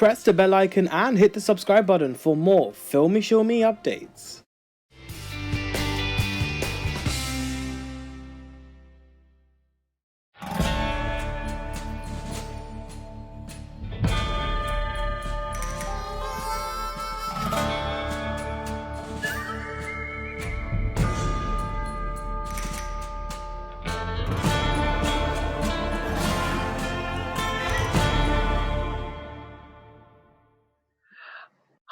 Press the bell icon and hit the subscribe button for more Filme Shilmy updates.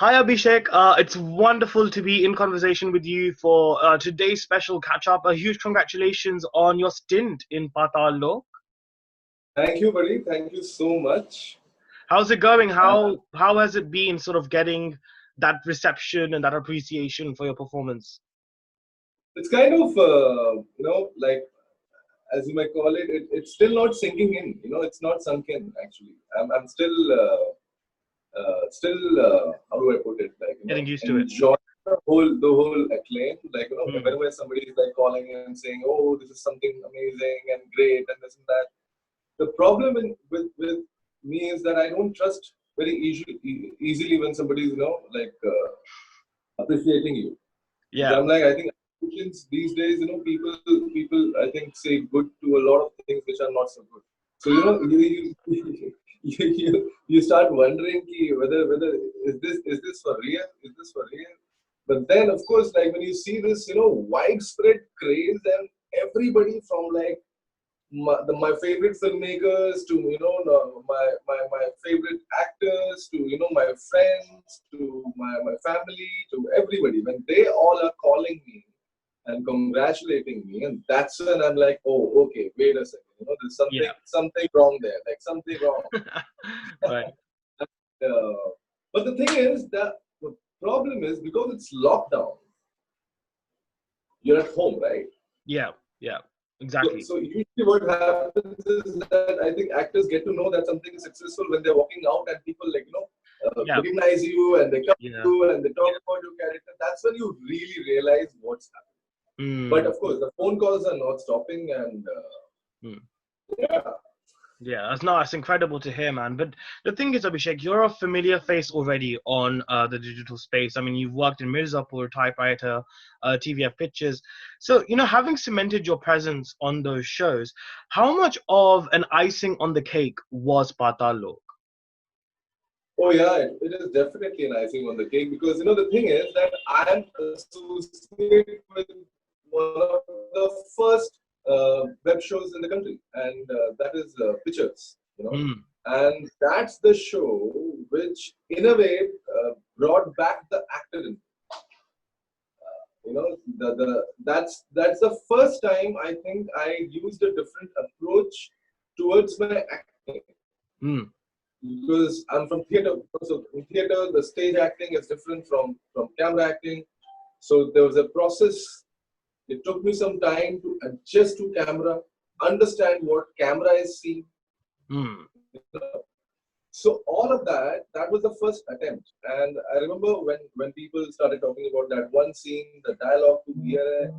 Hi Abhishek, it's wonderful to be in conversation with you for today's special catch-up. A huge congratulations on your stint in Paatal Lok. Thank you, buddy. Thank you so much. How's it going? How has it been sort of getting that reception and that appreciation for your performance? It's kind of, like, as you might call it, it's still not sinking in. It's not sunk in, actually. I'm still, how do I put it? Like, Getting used to it. enjoying the whole acclaim. Like, Mm. whenever somebody is like calling and saying, "Oh, this is something amazing and great," and this and that. The problem with me is that I don't trust very easily when somebody is, appreciating you. Yeah. I'm like, I think these days, people I think say good to a lot of things which are not so good. So you start wondering whether is this for real? Is this for real? But then, of course, like when you see this, widespread craze and everybody from like my favorite filmmakers to my favorite actors to my friends to my family to everybody, when they all are calling me and congratulating me, and that's when I'm like, oh, okay, wait a second, there's something wrong there, like something wrong. Right. But the thing is that the problem is because it's lockdown, you're at home, right? Yeah. Exactly. So usually what happens is that I think actors get to know that something is successful when they're walking out and people recognize you and they come to you and they talk about your character. That's when you really realize what's happening. But of course, the phone calls are not stopping, and Yeah, that's incredible to hear, man. But the thing is, Abhishek, you're a familiar face already on the digital space. I mean, you've worked in Mirzapur, Typewriter, TVF Pictures. So, having cemented your presence on those shows, how much of an icing on the cake was Paatal Lok? Oh yeah, it is definitely an icing on the cake because the thing is that I am associated with one of the first web shows in the country, and that is Pictures. And that's the show which, in a way, brought back the actor in. That's the first time I think I used a different approach towards my acting. Because I'm from theater, so in theater the stage acting is different from camera acting. So there was a process. It took me some time to adjust to camera, understand what camera is seeing. So all of that was the first attempt. And I remember when people started talking about that one scene, the dialogue to hear,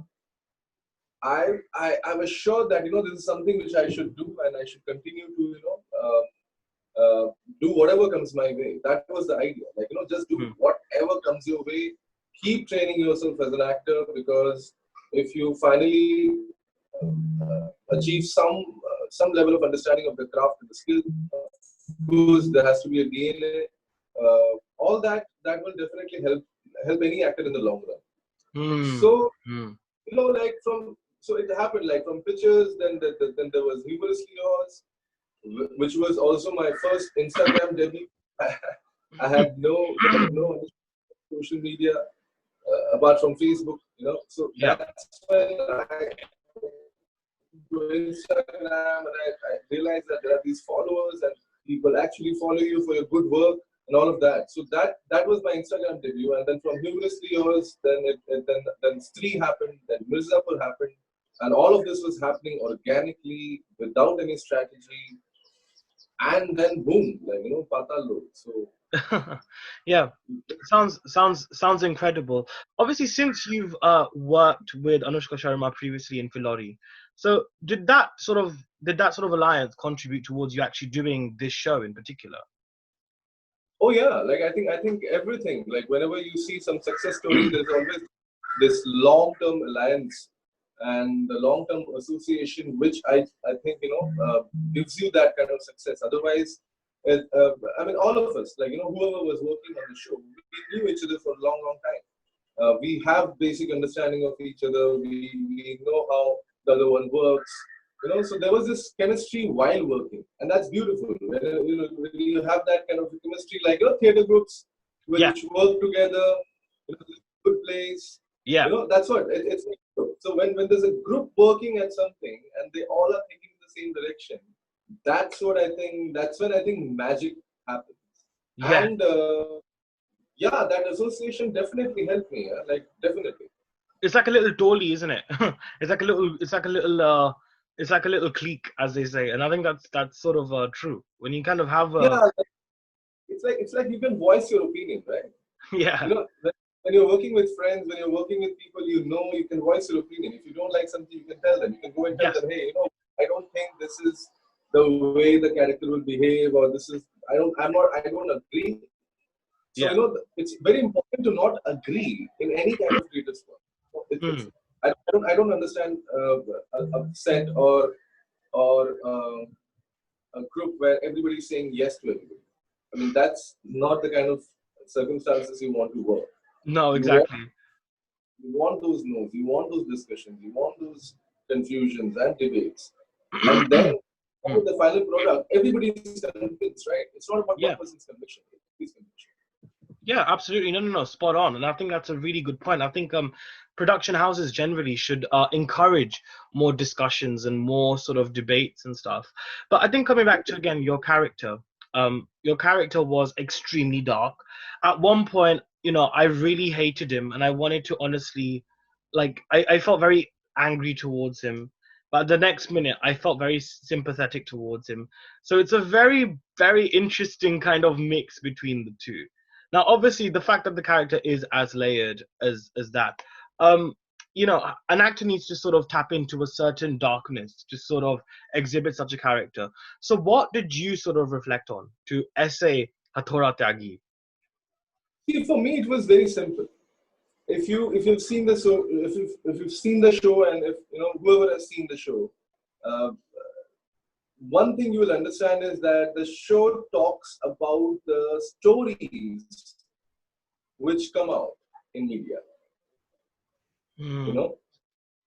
I was sure that this is something which I should do and I should continue to do whatever comes my way. That was the idea. Like, just do whatever comes your way. Keep training yourself as an actor, because if you finally achieve some level of understanding of the craft and the skill, of course, there has to be a DNA. All that will definitely help any actor in the long run. So, so it happened like from Pictures, then there was Humorously Yours, which was also my first Instagram debut. I had no social media apart from Facebook, So that's when I go to Instagram and I realized that there are these followers and people actually follow you for your good work and all of that. So that was my Instagram debut, and then from Humorously Yours, then Stree happened, then Mirzapur happened, and all of this was happening organically without any strategy. And then boom, Paatal Lok. So yeah, sounds incredible. Obviously, since you've worked with Anushka Sharma previously in Filori, so did that sort of alliance contribute towards you actually doing this show in particular? Oh yeah, like I think everything. Like whenever you see some success story, there's always this long-term alliance and the long-term association, which I think gives you that kind of success. Otherwise, I mean, all of us, like whoever was working on the show, we knew each other for a long, long time. We have basic understanding of each other. We know how the other one works. So there was this chemistry while working, and that's beautiful. When you have that kind of chemistry, like theater groups Yeah, which work together, good place. yeah. That's what it's. So when there's a group working at something and they all are thinking in the same direction, that's what I think. That's when I think magic happens. Yeah, And yeah, that association definitely helped me. Yeah? Like definitely. it's like a little dolly, isn't it? It's like a little clique, as they say, and I think that's sort of true. When you kind of have Yeah, it's like you can voice your opinion, right? yeah, When you're working with friends, when you're working with people, you can voice your opinion. If you don't like something, you can tell them. You can go and tell yes, them, hey, I don't think this is the way the character will behave, or this is I don't agree. So yeah, it's very important to not agree in any kind of creative work. mm, I don't understand a set or a group where everybody's saying yes to everybody. I mean, that's not the kind of circumstances you want to work. no, You want, exactly. you want those no's, you want those discussions, you want those confusions and debates. And then Mm, with the final product, everybody's convinced, right? It's not about one yeah. person's conviction, everybody's conviction. Yeah, absolutely. No, no, no, spot on. And I think that's a really good point. I think production houses generally should encourage more discussions and more sort of debates and stuff. But I think coming back to again your character was extremely dark. At one point, I really hated him and I wanted to honestly I felt very angry towards him. But the next minute I felt very sympathetic towards him. So it's a very, very interesting kind of mix between the two. Now, obviously, the fact that the character is as layered as that, um, an actor needs to sort of tap into a certain darkness to sort of exhibit such a character. So, what did you sort of reflect on to essay Hathora Tyagi? See, for me, it was very simple. If you've seen the show, if you've seen the show, and if whoever has seen the show, uh, one thing you will understand is that the show talks about the stories which come out in media. You Hmm. know,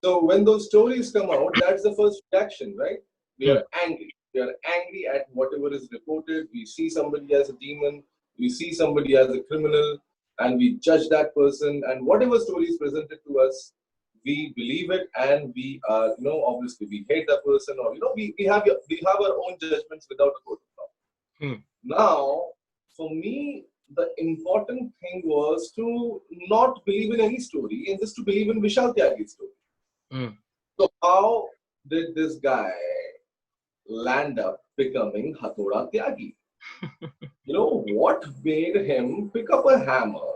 so when those stories come out, that's the first reaction, right? We Hmm. are angry. We are angry at whatever is reported. We see somebody as a demon. We see somebody as a criminal, and we judge that person. And whatever story is presented to us, we believe it, and we are, obviously we hate that person, or we have our own judgments without a court of law. Hmm. Now, for me, the important thing was to not believe in any story and just to believe in Vishal Tyagi's story. Hmm. So how did this guy land up becoming Hathoda Tyagi? What made him pick up a hammer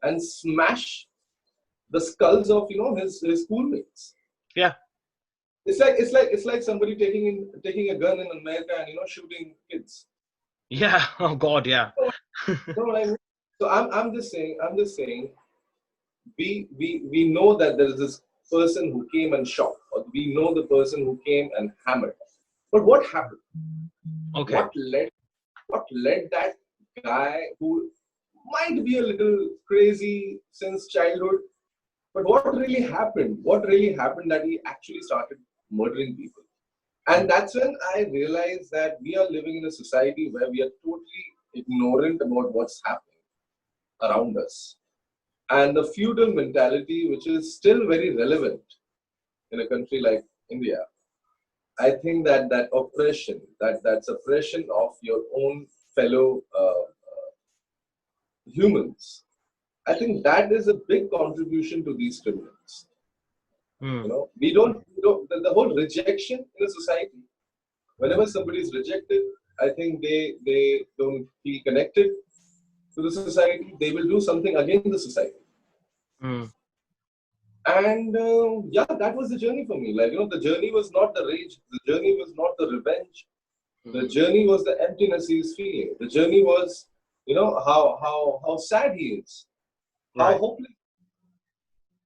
and smash the skulls of his schoolmates? Yeah. It's like somebody taking a gun in America and shooting kids. Yeah. Oh God. Yeah. You know what I mean? So I'm just saying we know that there is this person who came and shot, or we know the person who came and hammered. But what happened? Okay. What led that guy who might be a little crazy since childhood, but what really happened? What really happened that he actually started murdering people? Hmm. And that's when I realized that we are living in a society where we are totally ignorant about what's happening around us. And the feudal mentality, which is still very relevant in a country like India, I think that oppression, that suppression of your own fellow humans, I think that is a big contribution to these criminals. Hmm. The whole rejection in a society. Whenever somebody is rejected, I think they don't feel connected to the society. They will do something against the society. Hmm. And yeah, that was the journey for me. Like, the journey was not the rage, the journey was not the revenge, the Hmm. journey was the emptiness he's feeling. The journey was, how sad he is, how Right. hopeless,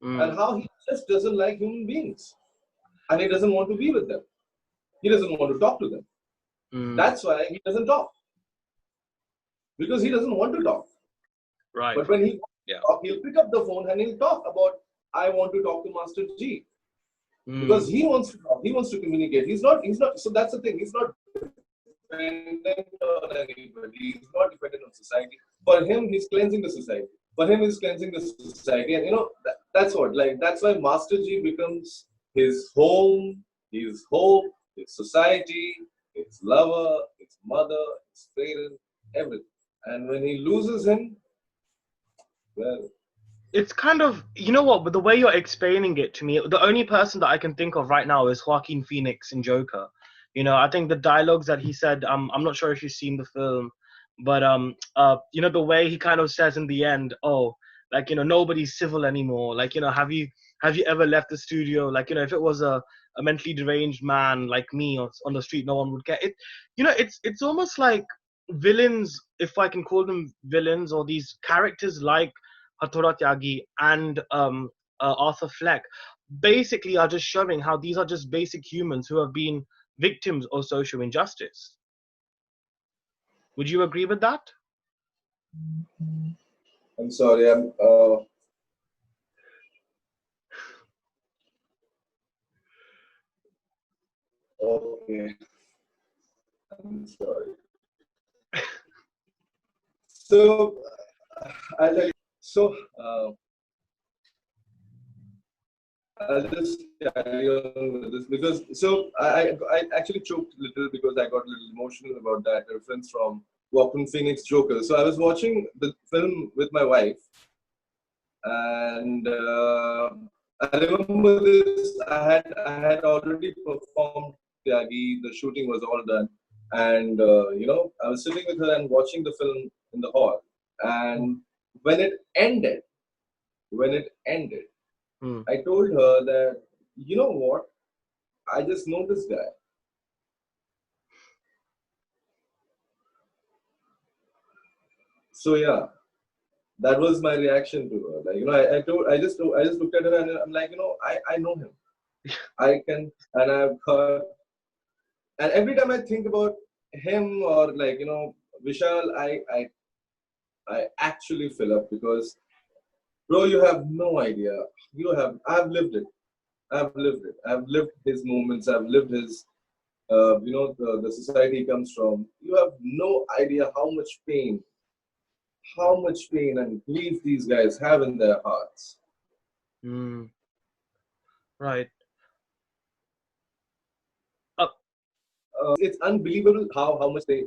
and Mm. how he just doesn't like human beings, and he doesn't want to be with them. He doesn't want to talk to them. Mm. That's why he doesn't talk, because he doesn't want to talk. Right. But when he wants to Yeah. talk, he'll pick up the phone and he'll talk about, I want to talk to Master G, because Mm. he wants to talk. He wants to communicate. He's not. So that's the thing. He's not dependent on anybody. He's not dependent on society. For him, he's cleansing the society. For him, he's cleansing the society. And that's what. Like, that's why Master G becomes his home, his hope, his society, his lover, his mother, his parent, everything. And when he loses him, well, It's kind of, you know what, but the way you're explaining it to me, the only person that I can think of right now is Joaquin Phoenix in Joker. I think the dialogues that he said, I'm not sure if you've seen the film, but the way he kind of says in the end, oh, like, nobody's civil anymore. Like, have you ever left the studio? Like, if it was a mentally deranged man like me on the street, no one would get it. It's almost like villains, if I can call them villains, or these characters like Hathora Tyagi and Arthur Fleck, basically are just showing how these are just basic humans who have been victims of social injustice. Would you agree with that? I'm sorry. Okay. I'm sorry. So, I'll tell you. So, I'll just carry on with this because I actually choked a little because I got a little emotional about that reference from Joaquin Phoenix Joker. So I was watching the film with my wife, and I remember this. I had already performed Tyagi. The shooting was all done, and I was sitting with her and watching the film in the hall. And when it ended, when it ended, Hmm. I told her that, you know what? I just know this guy. So yeah, that was my reaction to her. Like, I just looked at her and I'm like, I know him. I can, and I've heard, and every time I think about him or like, Vishal, I actually fill up because, bro, you have no idea. I've lived it. I've lived it. I've lived his moments. I've lived his the society he comes from. You have no idea how much pain and grief these guys have in their hearts. Hmm. Right. Uh, It's unbelievable how much they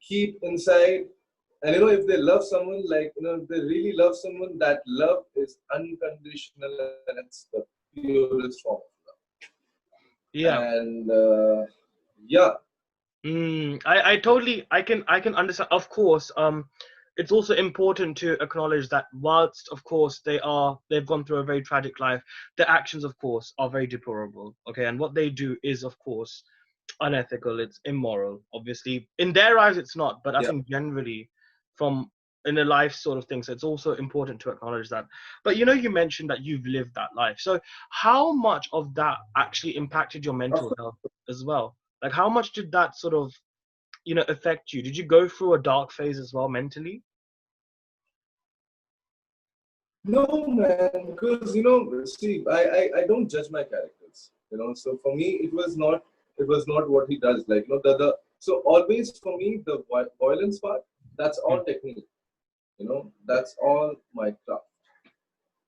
keep inside. And if they love someone, like if they really love someone, that love is unconditional and it's the purest form of love. yeah. And yeah, I totally I can understand. Of course, it's also important to acknowledge that whilst of course they've gone through a very tragic life, their actions of course are very deplorable. Okay, and what they do is of course unethical. It's immoral. Obviously, in their eyes it's not, but I yeah. think generally, from in a life sort of things, it's also important to acknowledge that. But you mentioned that you've lived that life. So how much of that actually impacted your Of mental course. health as well? Like, how much did that sort of, affect you? Did you go through a dark phase as well mentally? No, man, because see, I don't judge my characters. So for me, it was not what he does. Like the so always for me the violence part, that's Hmm. all technique. That's all my craft.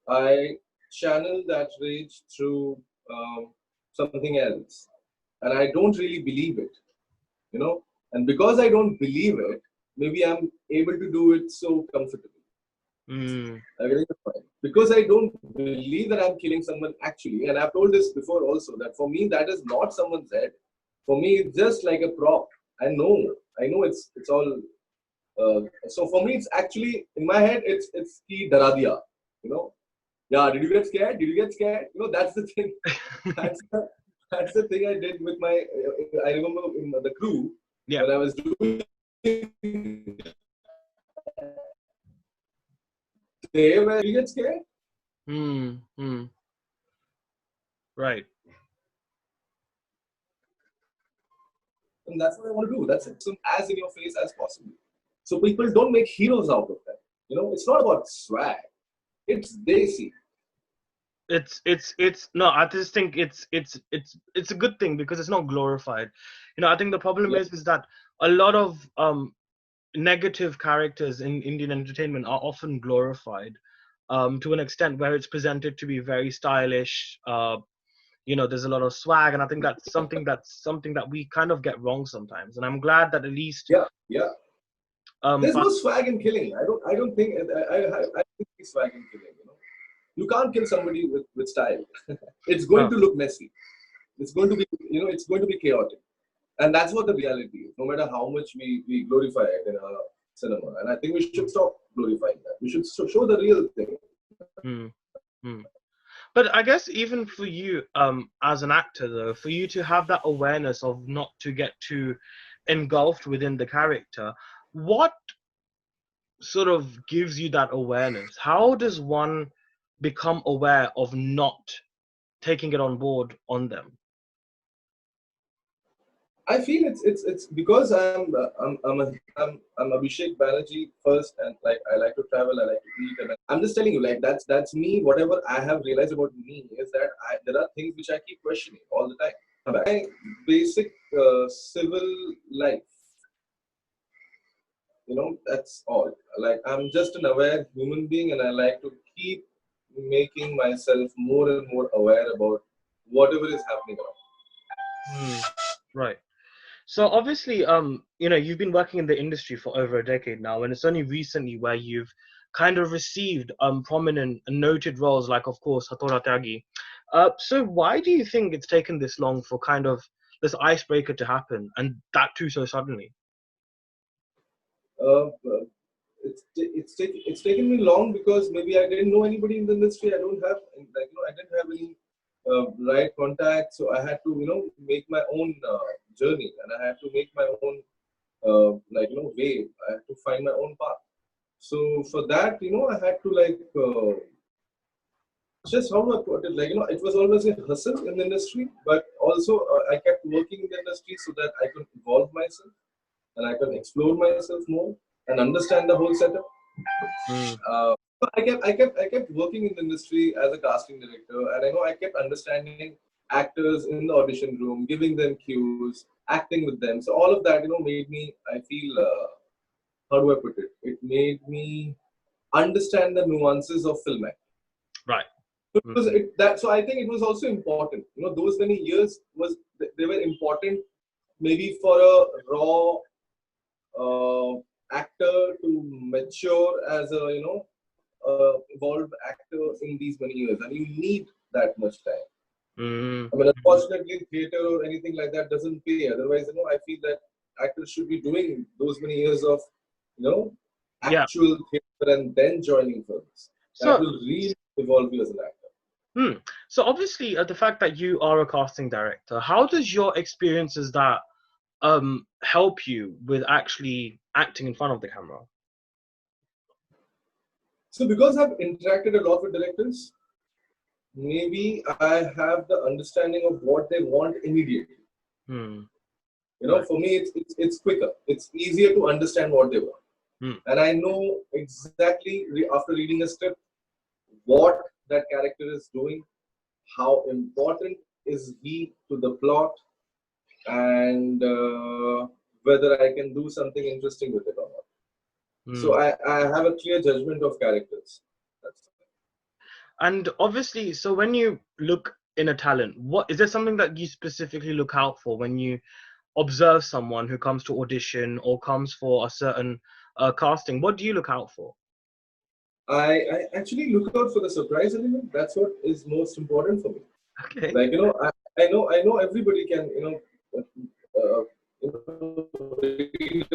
I channel that rage through something else, and I don't really believe it. You know, and because I don't believe it, maybe I'm able to do it so comfortably. Mm, I get the point. Because I don't believe that I'm killing someone actually, and I've told this before also that for me that is not someone's head. For me, it's just like a prop. I know it's all. So for me, it's actually in my head. It's the Radia. You know, yeah. Did you get scared? Did you get scared? That's the thing. That's the, that's the thing I did with my. I remember in the crew. Yeah. when I was doing, they were, you get scared. Right. And that's what I want to do. That's it. So as in your face as possible. So people don't make heroes out of that. It's not about swag. It's desi. It's no, I just think it's a good thing because it's not glorified. I think the problem Yeah, is that a lot of negative characters in Indian entertainment are often glorified to an extent where it's presented to be very stylish. There's a lot of swag, and I think that's something that we kind of get wrong sometimes. And I'm glad that at least yeah, yeah. There's Pat- no swag in killing. I don't think I think it's swag in killing. You can't kill somebody with style. It's going no, to look messy. It's going to be it's going to be chaotic. And that's what the reality is, no matter how much we glorify it in our cinema. And I think we should stop glorifying that. We should show the real thing. mm, mm. But I guess even for you, as an actor, though, for you to have that awareness of not to get too engulfed within the character, what sort of gives you that awareness? How does one become aware of not taking it on board on them? I feel it's because I'm Abhishek Banerjee first, and like I like to travel, I like to eat, and I'm just telling you, like that's me. Whatever I have realized about me is that there are things which I keep questioning all the time. My basic civil life, that's all. Like I'm just an aware human being, and I like to keep making myself more and more aware about whatever is happening around. Hmm. Right. So obviously, you've been working in the industry for over a decade now, and it's only recently where you've kind of received prominent and noted roles like, of course, Hatora Tyagi. So why do you think it's taken this long for kind of this icebreaker to happen, and that too so suddenly? Uh, uh, it's taken me long because maybe I didn't know anybody in the industry. I don't have I didn't have any right contact, so I had to make my own journey, and I had to make my own way. I had to find my own path. So for that, I had to just how do I put it? It was always a hustle in the industry, but also I kept working in the industry so that I could evolve myself and I could explore myself more and understand the whole setup. Mm. I kept working in the industry as a casting director, and I kept understanding actors in the audition room, giving them cues, acting with them. So all of that, made me. I feel how do I put it? It made me understand the nuances of film acting. Right. Because Mm. so I think it was also important. Those many years they were important maybe for a raw actor to mature as a evolved actor in these many years, and you need that much time. Mm. I mean, unfortunately, theater or anything like that doesn't pay. Otherwise, I feel that actors should be doing those many years of you know Yeah. actual theater and then joining films. That So, will really evolve you as an actor. hmm. So obviously, the fact that you are a casting director, how does your experiences that help you with actually acting in front of the camera? So because I've interacted a lot with directors, maybe I have the understanding of what they want immediately. Hmm. Right. For me, it's quicker. It's easier to understand what they want, Hmm. and I know exactly after reading a script what that character is doing, how important is he to the plot, and whether I can do something interesting with it or not. Hmm. So I have a clear judgment of characters. That's And obviously, so when you look in a talent, what is there something that you specifically look out for when you observe someone who comes to audition or comes for a certain casting? What do you look out for? I actually look out for the surprise element. That's what is most important for me. Okay. Like I know everybody can read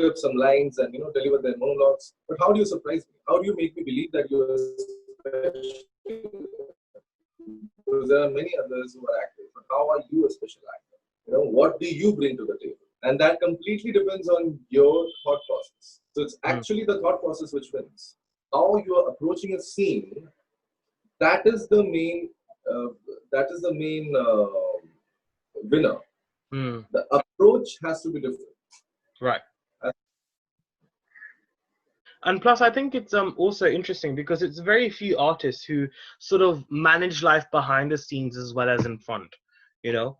up some lines and deliver their monologues. But how do you surprise me? How do you make me believe that you are special? Because there are many others who are actors. But how are you a special actor? What do you bring to the table? And that completely depends on your thought process. So it's actually the thought process which wins. How you are approaching a scene, that is the main, uh, winner. The approach has to be different. Right. And plus, I think it's also interesting because it's very few artists who sort of manage life behind the scenes as well as in front, you know.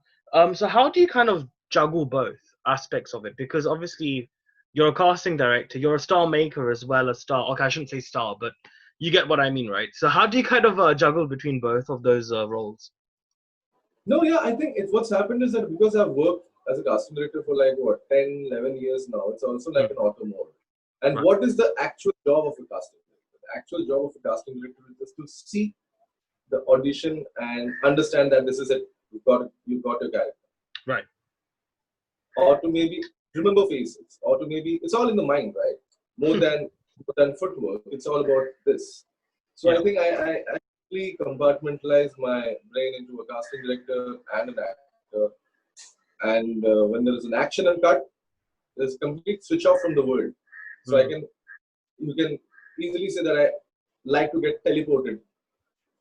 So how do you kind of juggle both aspects of it? Because obviously, you're a casting director, you're a star maker as well as star. Okay, I shouldn't say star, but you get what I mean, right? So how do you kind of juggle between both of those roles? No, yeah, I think what's happened is that because I've worked as a casting director for like what 10, 11 years now, it's also like an auto mode. And Right. what is the actual job of a casting director? The actual job of a casting director is to see the audition and understand that this is it. You got your character. Right. Or to maybe remember faces, or to maybe it's all in the mind, right? More than footwork, it's all about this. So I think I actually compartmentalize my brain into a casting director and an actor. And when there is an action and cut, there's complete switch off from the world. So you can easily say that I like to get teleported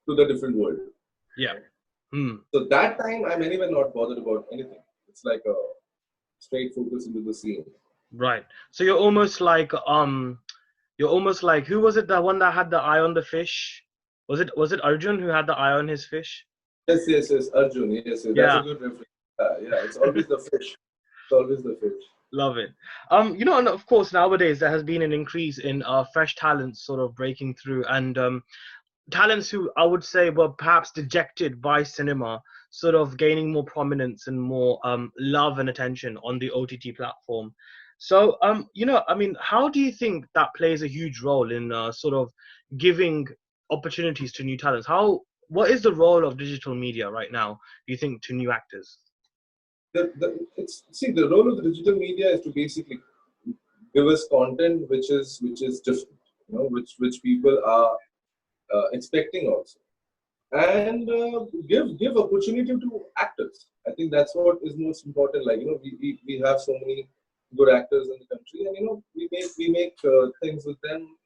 to the different world. Yeah. So that time I'm anyway not bothered about anything. It's like a straight focus into the scene. Right. So you're almost like who was it, the one that had the eye on the fish? Was it Arjun who had the eye on his fish? Yes, Arjun. Yes, that's a Yeah. good reference. Yeah, it's always the fish. It's always the fish. Love it. And of course nowadays there has been an increase in fresh talents sort of breaking through, and talents who I would say were perhaps dejected by cinema sort of gaining more prominence and more love and attention on the OTT platform. So I mean, how do you think that plays a huge role in sort of giving opportunities to new talents? What is the role of digital media right now, do you think, to new actors? The role of the digital media is to basically give us content which is different, which people are expecting also, and give opportunity to actors. I think that's what is most important. Like we have so many good actors in the country, and we make things with them.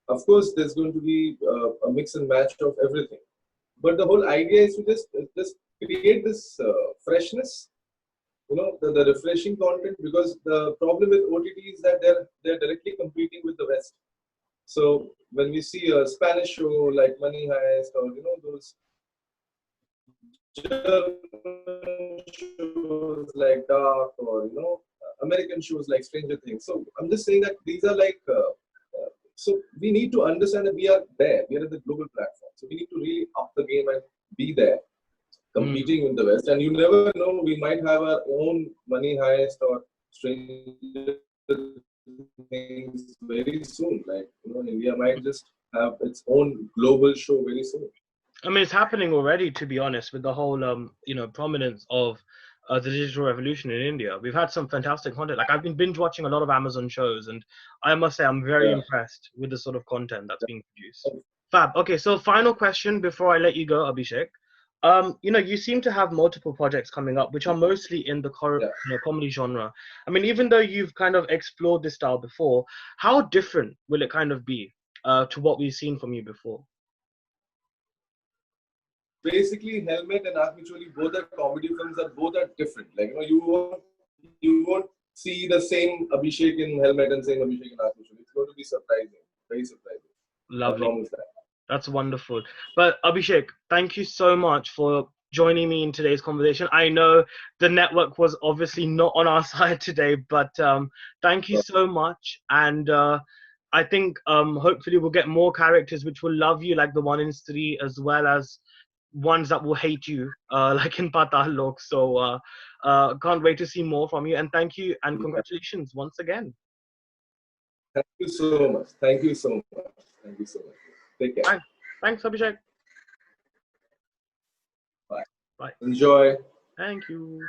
Of course, there's going to be a mix and match of everything, but the whole idea is to just create this freshness, the refreshing content, because the problem with OTT is that they're directly competing with the West. So when we see a Spanish show like Money Heist, or those German shows like Dark, or American shows like Stranger Things. So I'm just saying that these are like so we need to understand that we are there. We are at the global platform. So we need to really up the game and be there, competing with the West. And you never know, we might have our own Money Heist or Stranger Things very soon. Like, India might just have its own global show very soon. I mean, it's happening already, to be honest, with the whole prominence of the digital revolution in India. We've had some fantastic content. Like, I've been binge watching a lot of Amazon shows, and I must say I'm very impressed with the sort of content that's being produced. Fab. Okay, so final question before I let you go, Abhishek. You seem to have multiple projects coming up, which are mostly in the comedy genre. I mean, even though you've kind of explored this style before, how different will it kind of be to what we've seen from you before? Basically, Helmet and Akhmicholi, both are comedy films, that both are different. Like, you won't see the same Abhishek in Helmet and same Abhishek in Akhmicholi. It's going to be surprising, very surprising. Lovely. I promise that. That's wonderful. But Abhishek, thank you so much for joining me in today's conversation. I know the network was obviously not on our side today, but thank you so much. And I think hopefully we'll get more characters which will love you, like the one in Stree, as well as ones that will hate you, like in Paatal Lok. So can't wait to see more from you. And thank you and congratulations once again. Thank you so much. Thank you so much. Thank you so much. Take care. Thanks, Abhishek. Bye. Bye. Enjoy. Thank you.